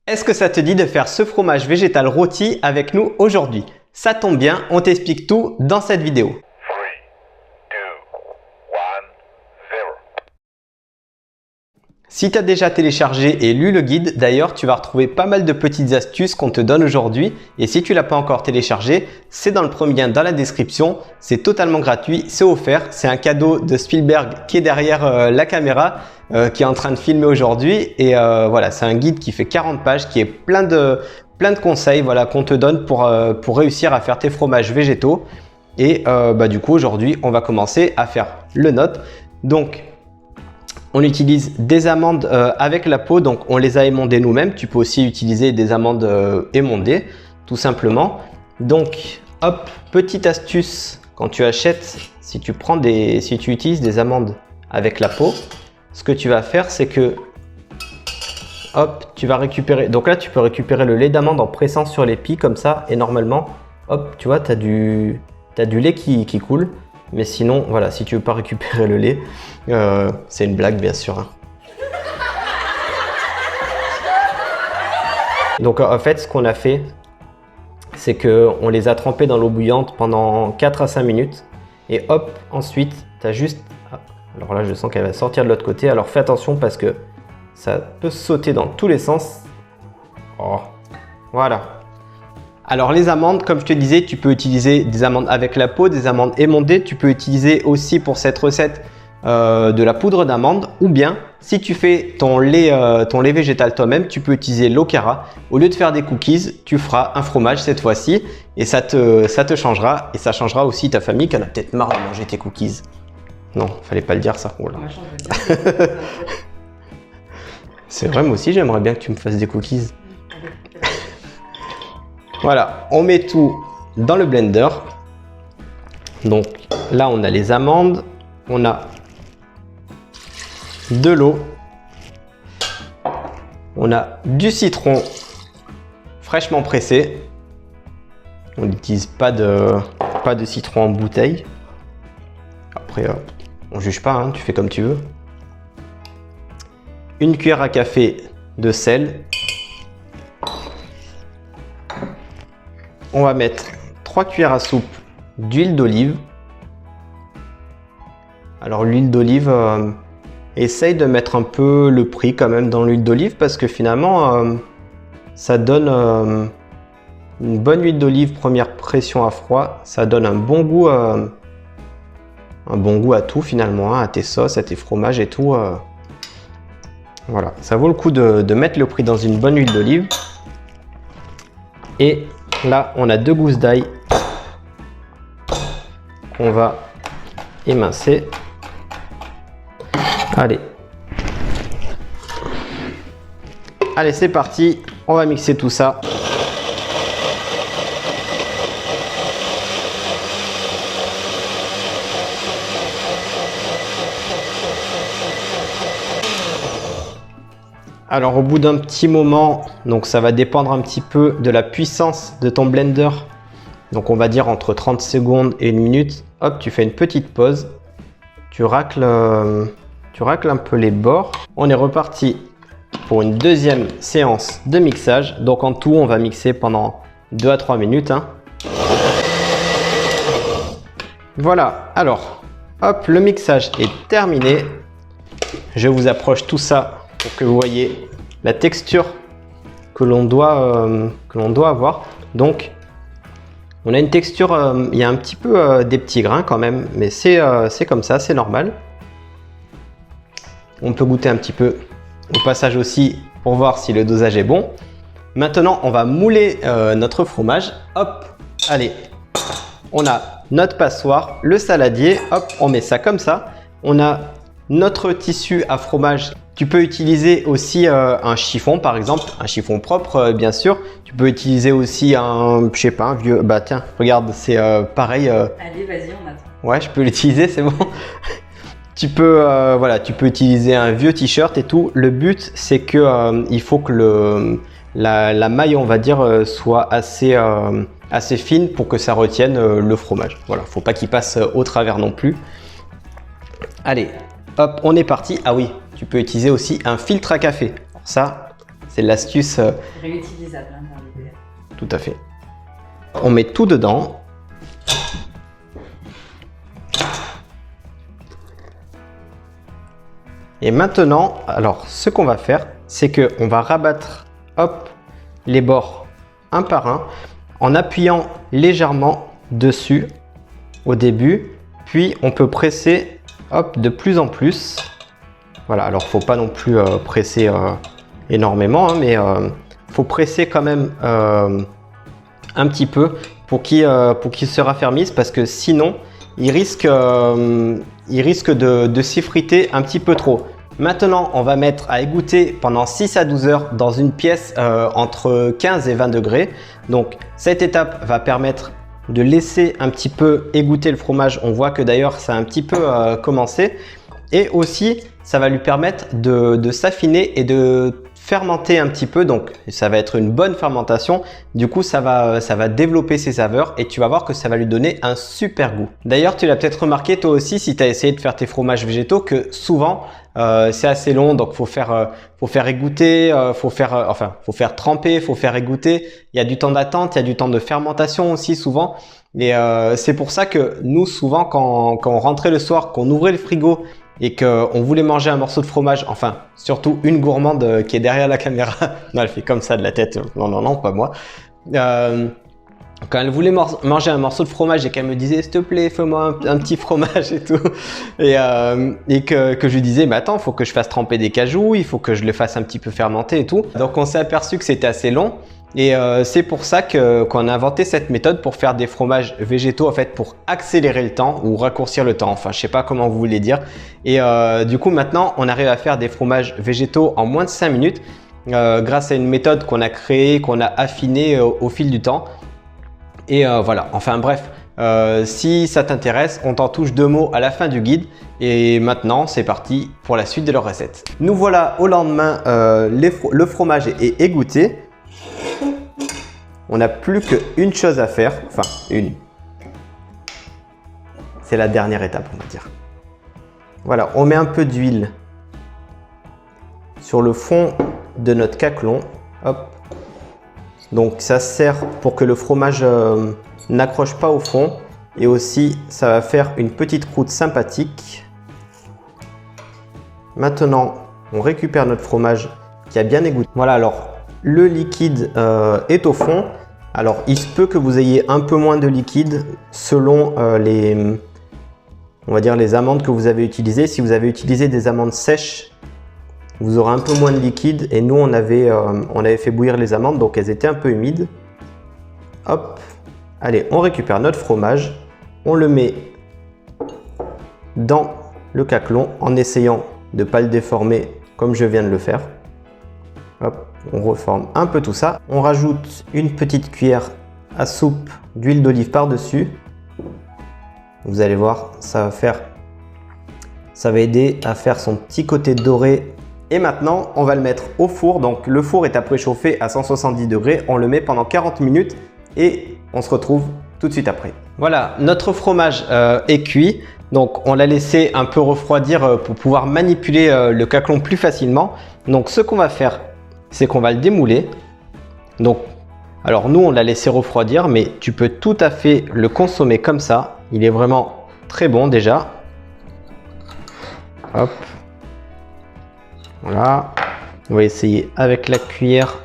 Est-ce que ça te dit de faire ce fromage végétal rôti avec nous aujourd'hui? Ça tombe bien, on t'explique tout dans cette vidéo. 3, 2, 1, 0. Si tu as déjà téléchargé et lu le guide, d'ailleurs, tu vas retrouver pas mal de petites astuces qu'on te donne aujourd'hui. Et si tu l'as pas encore téléchargé, c'est dans le premier lien dans la description. C'est totalement gratuit, c'est offert. C'est un cadeau de Spielberg qui est derrière la caméra, qui est en train de filmer aujourd'hui. Et voilà, c'est un guide qui fait 40 pages, qui est plein de conseils, voilà, qu'on te donne pour réussir à faire tes fromages végétaux. Et du coup, aujourd'hui, on va commencer à faire le nôtre. Donc, on utilise des amandes avec la peau, donc on les a émondées nous-mêmes. Tu peux aussi utiliser des amandes émondées, tout simplement. Donc, hop, petite astuce, quand tu achètes, si tu utilises des amandes avec la peau, ce que tu vas faire, c'est que, hop, tu vas récupérer. Donc là, tu peux récupérer le lait d'amande en pressant sur l'épi comme ça, et normalement, hop, tu vois, tu as du lait qui coule. Mais sinon, voilà, si tu veux pas récupérer le lait, c'est une blague bien sûr. Hein. Donc en fait, ce qu'on a fait, c'est qu'on les a trempés dans l'eau bouillante pendant 4 à 5 minutes. Et hop, ensuite, tu as juste... Alors là, je sens qu'elle va sortir de l'autre côté. Alors fais attention parce que ça peut sauter dans tous les sens. Oh, voilà. Alors les amandes, comme je te disais, tu peux utiliser des amandes avec la peau, des amandes émondées. Tu peux utiliser aussi pour cette recette de la poudre d'amande. Ou bien, si tu fais ton lait végétal toi-même, tu peux utiliser l'eau Cara. Au lieu de faire des cookies, tu feras un fromage cette fois-ci. Et ça te changera. Et ça changera aussi ta famille qui en a peut-être marre de manger tes cookies. Non, fallait pas le dire ça. Oh là. C'est vrai, moi aussi j'aimerais bien que tu me fasses des cookies. Voilà, on met tout dans le blender. Donc là, on a les amandes, on a de l'eau, on a du citron fraîchement pressé. On n'utilise pas de citron en bouteille. Après, on juge pas, hein, tu fais comme tu veux. Une cuillère à café de sel. On va mettre 3 cuillères à soupe d'huile d'olive. Alors l'huile d'olive, essaye de mettre un peu le prix quand même dans l'huile d'olive parce que finalement ça donne une bonne huile d'olive première pression à froid. Ça donne un bon goût à tout finalement, hein, à tes sauces, à tes fromages et tout. Voilà, ça vaut le coup de mettre le prix dans une bonne huile d'olive. Et là, on a 2 gousses d'ail qu'on va émincer. Allez. Allez, c'est parti. On va mixer tout ça. Alors au bout d'un petit moment, donc ça va dépendre un petit peu de la puissance de ton blender. Donc on va dire entre 30 secondes et 1 minute. Hop, tu fais une petite pause. Tu racles un peu les bords. On est reparti pour une deuxième séance de mixage. Donc en tout, on va mixer pendant 2 à 3 minutes. Hein. Voilà, alors, hop, le mixage est terminé. Je vous approche tout ça pour que vous voyez la texture que l'on doit avoir. Donc, on a une texture, il y a un petit peu des petits grains quand même, mais c'est comme ça, c'est normal. On peut goûter un petit peu au passage aussi pour voir si le dosage est bon. Maintenant, on va mouler notre fromage. Hop, allez, on a notre passoire, le saladier. Hop, on met ça comme ça. On a notre tissu à fromage. Tu peux utiliser aussi un chiffon par exemple, un chiffon propre bien sûr. Tu peux utiliser aussi un, je sais pas, un vieux, bah tiens, regarde, c'est pareil. Allez, vas-y, on attend. Ouais, je peux l'utiliser, c'est bon. Tu peux, voilà, tu peux utiliser un vieux t-shirt et tout. Le but, c'est que il faut que la maille, on va dire, soit assez fine pour que ça retienne le fromage. Voilà, faut pas qu'il passe au travers non plus. Allez, hop, on est parti. Ah oui, tu peux utiliser aussi un filtre à café. Ça C'est l'astuce. Réutilisable hein, dans l'idée. Tout à fait. On met tout dedans. Et maintenant, alors ce qu'on va faire, c'est qu'on va rabattre hop, les bords un par un en appuyant légèrement dessus au début. Puis on peut presser hop, de plus en plus. Voilà, alors faut pas non plus presser énormément, hein, mais faut presser quand même un petit peu pour qu'il se raffermisse, parce que sinon il risque de s'effriter un petit peu trop. Maintenant, on va mettre à égoutter pendant 6 à 12 heures dans une pièce entre 15 et 20 degrés. Donc cette étape va permettre de laisser un petit peu égoutter le fromage. On voit que d'ailleurs ça a un petit peu commencé. Et aussi, ça va lui permettre de s'affiner et de fermenter un petit peu. Donc ça va être une bonne fermentation. Du coup, ça va développer ses saveurs et tu vas voir que ça va lui donner un super goût. D'ailleurs, tu l'as peut-être remarqué toi aussi si tu as essayé de faire tes fromages végétaux que souvent c'est assez long, donc faut faire égoutter, faut faire tremper, faut faire égoutter. Il y a du temps d'attente, il y a du temps de fermentation aussi souvent. Et c'est pour ça que nous souvent quand on rentrait le soir, qu'on ouvrait le frigo et qu'on voulait manger un morceau de fromage, enfin surtout une gourmande qui est derrière la caméra, non elle fait comme ça de la tête, non pas moi. Quand elle voulait manger un morceau de fromage et qu'elle me disait s'il te plaît fais-moi un petit fromage et tout, et que je lui disais mais attends, il faut que je fasse tremper des cajous, il faut que je le fasse un petit peu fermenter et tout. Donc on s'est aperçu que c'était assez long et c'est pour ça qu'on a inventé cette méthode pour faire des fromages végétaux, en fait pour accélérer le temps ou raccourcir le temps, enfin je sais pas comment vous voulez dire. Et du coup maintenant on arrive à faire des fromages végétaux en moins de 5 minutes grâce à une méthode qu'on a créée, qu'on a affinée au fil du temps. Et voilà, enfin bref, si ça t'intéresse, on t'en touche 2 mots à la fin du guide. Et maintenant, c'est parti pour la suite de leur recette. Nous voilà au lendemain, le fromage est égoutté. On n'a plus qu'une chose à faire, enfin une. C'est la dernière étape, on va dire. Voilà, on met un peu d'huile sur le fond de notre caclon. Hop. Donc ça sert pour que le fromage n'accroche pas au fond et aussi ça va faire une petite croûte sympathique. Maintenant on récupère notre fromage qui a bien égoutté. Voilà, alors le liquide est au fond. Alors il se peut que vous ayez un peu moins de liquide selon on va dire les amandes que vous avez utilisées. Si vous avez utilisé des amandes sèches, vous aurez un peu moins de liquide et nous on avait fait bouillir les amandes donc elles étaient un peu humides. Hop, allez, on récupère notre fromage, on le met dans le caclon en essayant de ne pas le déformer comme je viens de le faire. Hop, on reforme un peu tout ça. On rajoute une petite cuillère à soupe d'huile d'olive par-dessus. Vous allez voir, ça va aider à faire son petit côté doré. Et maintenant, on va le mettre au four. Donc le four est à préchauffer à 170 degrés. On le met pendant 40 minutes et on se retrouve tout de suite après. Voilà, notre fromage est cuit. Donc on l'a laissé un peu refroidir pour pouvoir manipuler le caclon plus facilement. Donc ce qu'on va faire, c'est qu'on va le démouler. Donc, alors nous on l'a laissé refroidir, mais tu peux tout à fait le consommer comme ça. Il est vraiment très bon déjà. Hop. Voilà, on va essayer avec la cuillère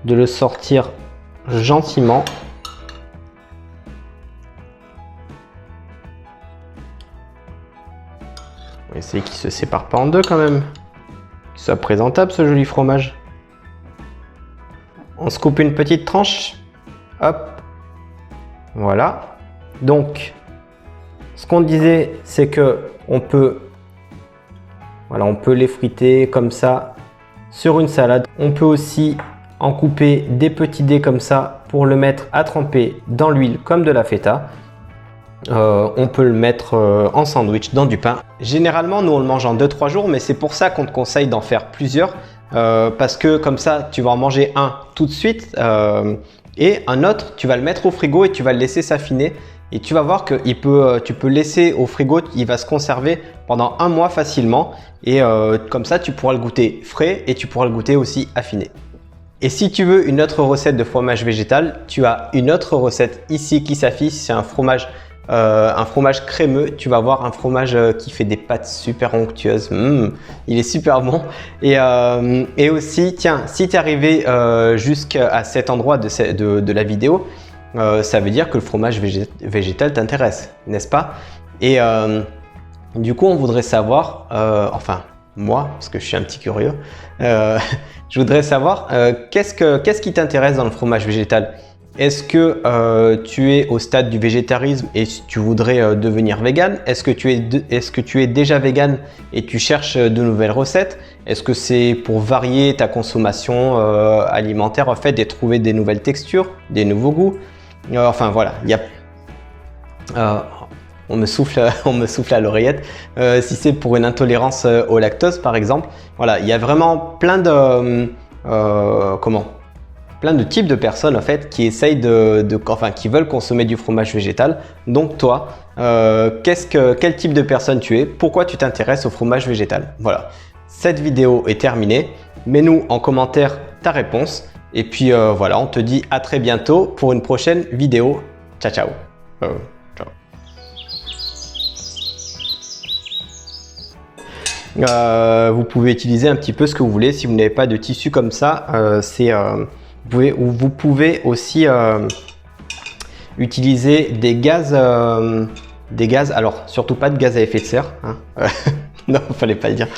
de le sortir gentiment. On va essayer qu'il ne se sépare pas en deux quand même, qu'il soit présentable ce joli fromage. On se coupe une petite tranche, hop, voilà. Donc, ce qu'on disait, c'est que on peut l'effriter comme ça sur une salade. On peut aussi en couper des petits dés comme ça pour le mettre à tremper dans l'huile comme de la feta. On peut le mettre en sandwich dans du pain. Généralement, nous on le mange en 2-3 jours, mais c'est pour ça qu'on te conseille d'en faire plusieurs. Parce que comme ça, tu vas en manger un tout de suite et un autre, tu vas le mettre au frigo et tu vas le laisser s'affiner. Et tu vas voir que tu peux laisser au frigo, il va se conserver pendant 1 mois facilement. Et comme ça, tu pourras le goûter frais et tu pourras le goûter aussi affiné. Et si tu veux une autre recette de fromage végétal, tu as une autre recette ici qui s'affiche. C'est un fromage crémeux. Tu vas voir un fromage qui fait des pâtes super onctueuses. Il est super bon. Et aussi, tiens, si tu es arrivé jusqu'à cet endroit de la vidéo, ça veut dire que le fromage végétal t'intéresse, n'est-ce pas? Et du coup, on voudrait savoir, enfin moi, parce que je suis un petit curieux, je voudrais savoir qu'est-ce qui t'intéresse dans le fromage végétal? Est-ce que tu es au stade du végétarisme et tu voudrais devenir vegan? Est-ce que tu es déjà vegan et tu cherches de nouvelles recettes? Est-ce que c'est pour varier ta consommation alimentaire, en fait, et trouver des nouvelles textures, des nouveaux goûts? Enfin voilà, il y a... on me souffle à l'oreillette. Si c'est pour une intolérance au lactose, par exemple, voilà, il y a vraiment plein de plein de types de personnes en fait qui essayent qui veulent consommer du fromage végétal. Donc toi, quel type de personne tu es? Pourquoi tu t'intéresses au fromage végétal? Voilà, cette vidéo est terminée. Mets-nous en commentaire ta réponse. Et puis voilà, on te dit à très bientôt pour une prochaine vidéo. Ciao, ciao. Vous pouvez utiliser un petit peu ce que vous voulez. Si vous n'avez pas de tissu comme ça, vous pouvez aussi utiliser des gaz, alors surtout pas de gaz à effet de serre. Hein. Non, fallait pas le dire.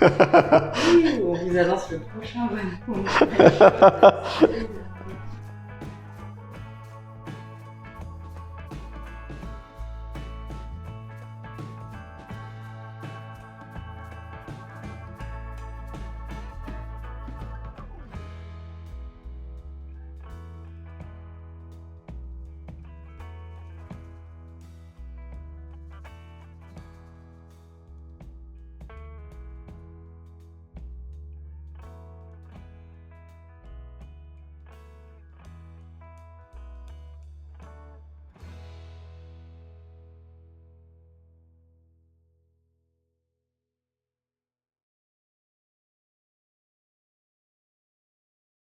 On vous annonce le prochain.